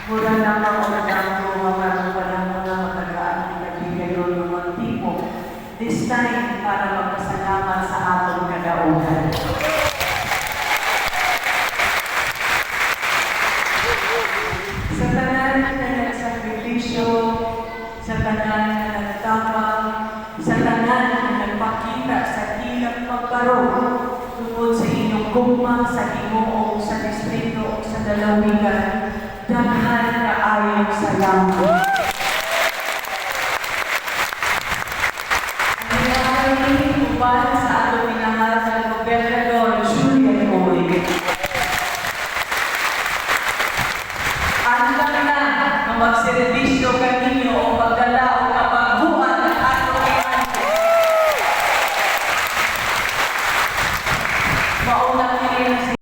Mura lang ang unang lumaman pa ng mga matagaan naghigayon ng mga tipo. This time, para magpasalamat sa atong kadaugan. Sa tanan na nagsakripisyo, sa tanan na nagtapang, sa tanan na nagpakita sa ilang pagkarong, tungkol sa inyong gugma, sa Ginoo, sa distrito, o sa dalawigan, daghan na ayong salamat.